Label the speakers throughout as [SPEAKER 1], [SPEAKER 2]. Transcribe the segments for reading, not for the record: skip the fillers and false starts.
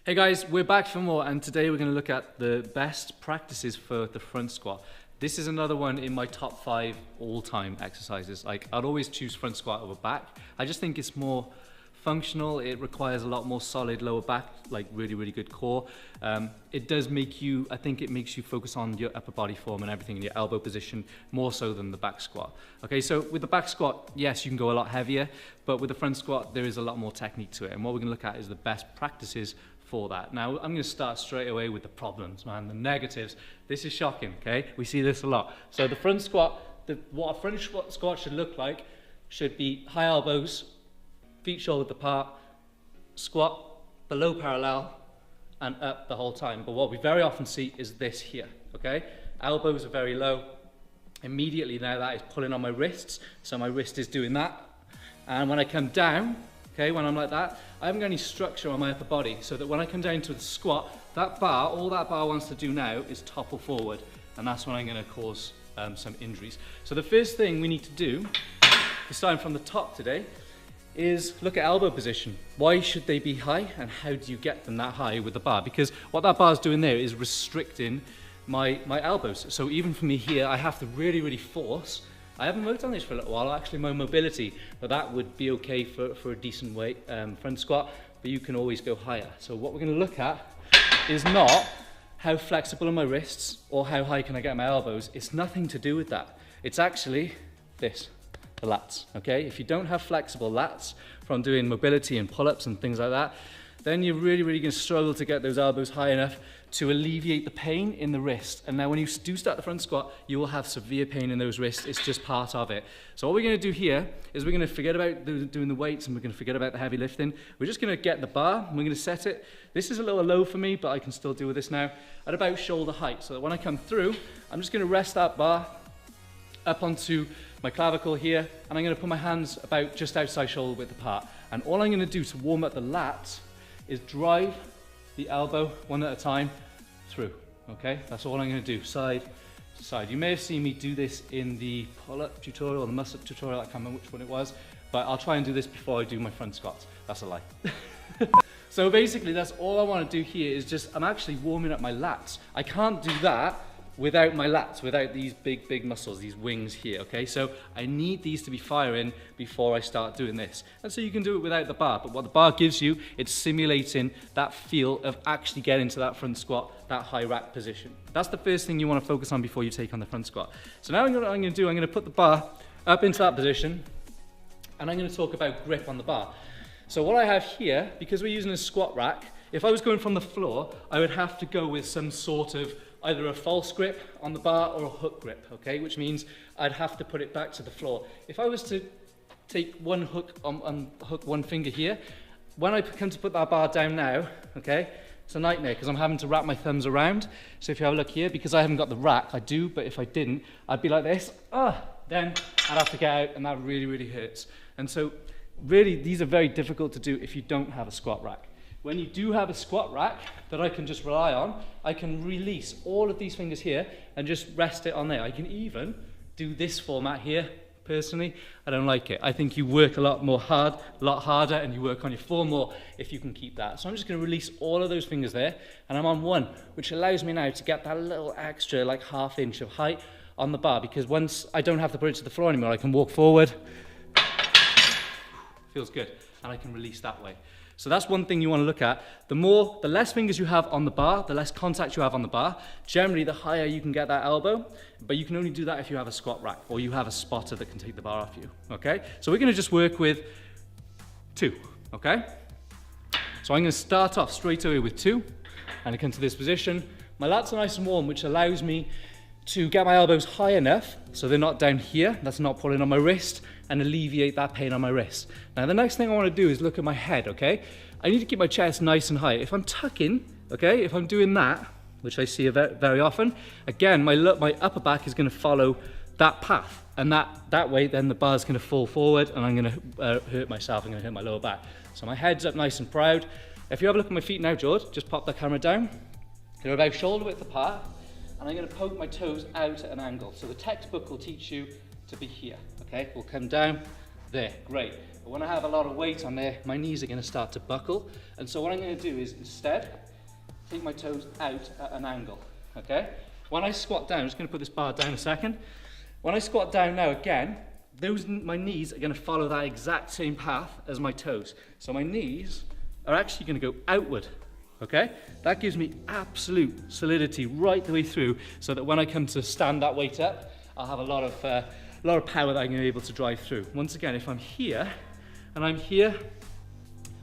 [SPEAKER 1] Hey guys, we're back for more, and today we're going to look at the best practices for the front squat. This is another one in my top 5 all-time exercises. Like, I'd always choose front squat over back. I just think it's more functional. It requires a lot more solid lower back, like really good core. It does make you, I think it makes you focus on your upper body form and everything in your elbow position more so than the back squat. Okay, so with the back squat, yes, you can go a lot heavier, but with the front squat, there is a lot more technique to it. And what we're going to look at is the best practices for that. Now, I'm going to start straight away with the problems, man, the negatives. This is shocking, okay? We see this a lot. So the front squat, what a front squat should look like should be high elbows, feet shoulder apart, squat below parallel and up the whole time. But what we very often see is this here, okay? Elbows are very low. Immediately now that is pulling on my wrists, so my wrist is doing that. And when I come down, okay, when I'm like that, I haven't got any structure on my upper body, so that when I come down to the squat, that bar, all that bar wants to do now is topple forward, and that's when I'm going to cause some injuries. So the first thing we need to do, starting from the top today, is look at elbow position. Why should they be high, and how do you get them that high with the bar? Because what that bar is doing there is restricting my elbows. So even for me here, I have to really force. I haven't worked on this for a little while, actually, my mobility, but that would be okay for a decent weight front squat, but you can always go higher. So what we're going to look at is not how flexible are my wrists or how high can I get my elbows. It's nothing to do with that. It's actually this, the lats, okay? If you don't have flexible lats from doing mobility and pull-ups and things like that, then you're really going to struggle to get those elbows high enough to alleviate the pain in the wrist. And now when you do start the front squat, you will have severe pain in those wrists. It's just part of it. So what we're going to do here is we're going to forget about doing the weights, and we're going to forget about the heavy lifting. We're just going to get the bar, and we're going to set it. This is a little low for me, but I can still deal with this now, at about shoulder height. So that when I come through, I'm just going to rest that bar up onto my clavicle here, and I'm going to put my hands about just outside shoulder width apart. And all I'm going to do to warm up the lats is drive the elbow one at a time through, okay? That's all I'm going to do, side to side. You may have seen me do this in the pull-up tutorial, or the muscle-up tutorial, I can't remember which one it was, but I'll try and do this before I do my front squats. That's a lie. So basically, that's all I want to do here is just, I'm actually warming up my lats. I can't do that without my lats, without these big muscles, these wings here, okay? So I need these to be firing before I start doing this. And so you can do it without the bar, but what the bar gives you, it's simulating that feel of actually getting to that front squat, that high rack position. That's the first thing you want to focus on before you take on the front squat. So now what I'm going to put the bar up into that position, and I'm going to talk about grip on the bar. So what I have here, because we're using a squat rack, if I was going from the floor, I would have to go with some sort of either a false grip on the bar or a hook grip, okay? Which means I'd have to put it back to the floor. If I was to take one hook hook one finger here, when I come to put that bar down now, okay, it's a nightmare because I'm having to wrap my thumbs around. So if you have a look here, because I haven't got the rack, I do, but if I didn't, I'd be like this, then I'd have to get out, and that really hurts. And so really, these are very difficult to do if you don't have a squat rack. When you do have a squat rack that I can just rely on, I can release all of these fingers here and just rest it on there. I can even do this format here. Personally, I don't like it. I think you work a lot harder, and you work on your form more if you can keep that. So I'm just going to release all of those fingers there, and I'm on one, which allows me now to get that little extra, like ½ inch of height on the bar, because once I don't have to put it to the floor anymore, I can walk forward. Feels good, and I can release that way. So that's one thing you want to look at. The less fingers you have on the bar, the less contact you have on the bar, generally the higher you can get that elbow, but you can only do that if you have a squat rack or you have a spotter that can take the bar off you, okay? So we're going to just work with 2, okay? So I'm going to start off straight away with 2, and I come to this position. My lats are nice and warm, which allows me to get my elbows high enough so they're not down here, that's not pulling on my wrist, and alleviate that pain on my wrist. Now the next thing I want to do is look at my head, okay? I need to keep my chest nice and high. If I'm tucking, okay, if I'm doing that, which I see very often, again, my upper back is going to follow that path, and that way then the bar's going to fall forward, and I'm going to hurt myself, I'm going to hurt my lower back. So my head's up nice and proud. If you have a look at my feet now, George, just pop the camera down. They're about shoulder width apart, and I'm going to poke my toes out at an angle. So the textbook will teach you to be here, okay? We'll come down, There, great. But when I have a lot of weight on there, my knees are going to start to buckle. And so what I'm going to do is instead, take my toes out at an angle, okay? When I squat down, I'm just going to put this bar down a second. When I squat down now again, my knees are going to follow that exact same path as my toes. So my knees are actually going to go outward, okay? That gives me absolute solidity right the way through, so that when I come to stand that weight up, I'll have a lot of power that I'm going to be able to drive through. Once again, if I'm here and I'm here,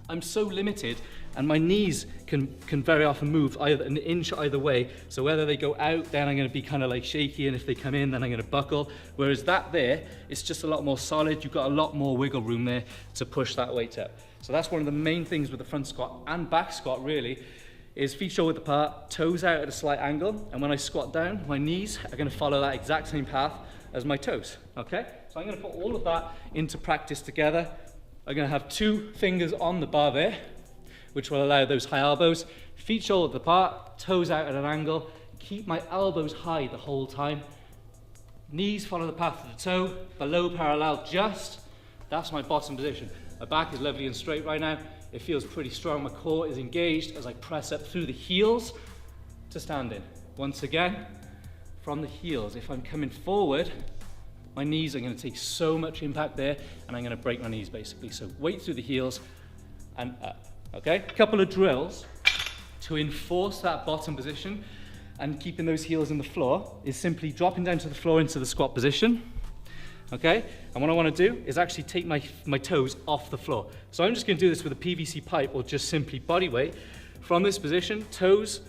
[SPEAKER 1] I'm so limited, and my knees can very often move either an inch either way. So whether they go out, then I'm going to be kind of like shaky, and if they come in, then I'm going to buckle. Whereas that there, it's just a lot more solid. You've got a lot more wiggle room there to push that weight up. So that's one of the main things with the front squat and back squat really, is feet shoulder width apart, toes out at a slight angle, and when I squat down, my knees are going to follow that exact same path as my toes, okay? So I'm going to put all of that into practice together. I'm going to have 2 fingers on the bar there, which will allow those high elbows, feet shoulder width apart, toes out at an angle, keep my elbows high the whole time, knees follow the path of the toe, below parallel just, that's my bottom position. My back is lovely and straight right now, it feels pretty strong, my core is engaged as I press up through the heels to stand in. Once again, from the heels, if I'm coming forward, my knees are going to take so much impact there, and I'm going to break my knees basically. So weight through the heels and up. Okay, a couple of drills to enforce that bottom position and keeping those heels in the floor is simply dropping down to the floor into the squat position. Okay, and what I want to do is actually take my toes off the floor. So I'm just going to do this with a PVC pipe or just simply body weight. From this position, toes,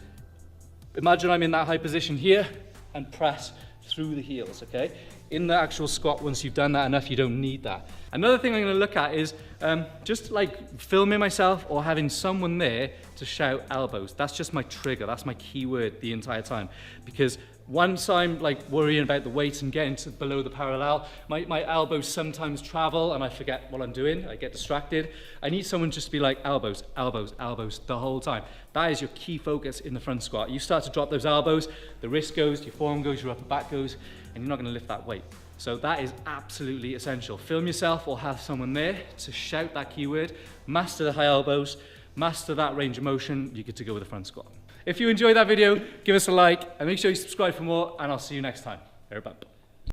[SPEAKER 1] imagine I'm in that high position here, and press through the heels, okay? In the actual squat, once you've done that enough, you don't need that. Another thing I'm going to look at is just like filming myself or having someone there to shout elbows. That's just my trigger. That's my key word the entire time. Because once I'm like worrying about the weight and getting to below the parallel, my elbows sometimes travel and I forget what I'm doing. I get distracted. I need someone just to be like elbows, elbows, elbows the whole time. That is your key focus in the front squat. You start to drop those elbows, the wrist goes, your forearm goes, your upper back goes, and you're not going to lift that weight. So that is absolutely essential. Film yourself or have someone there to shout that keyword, master the high elbows, master that range of motion, you're good to go with the front squat. If you enjoyed that video, give us a like and make sure you subscribe for more, and I'll see you next time. Barbell.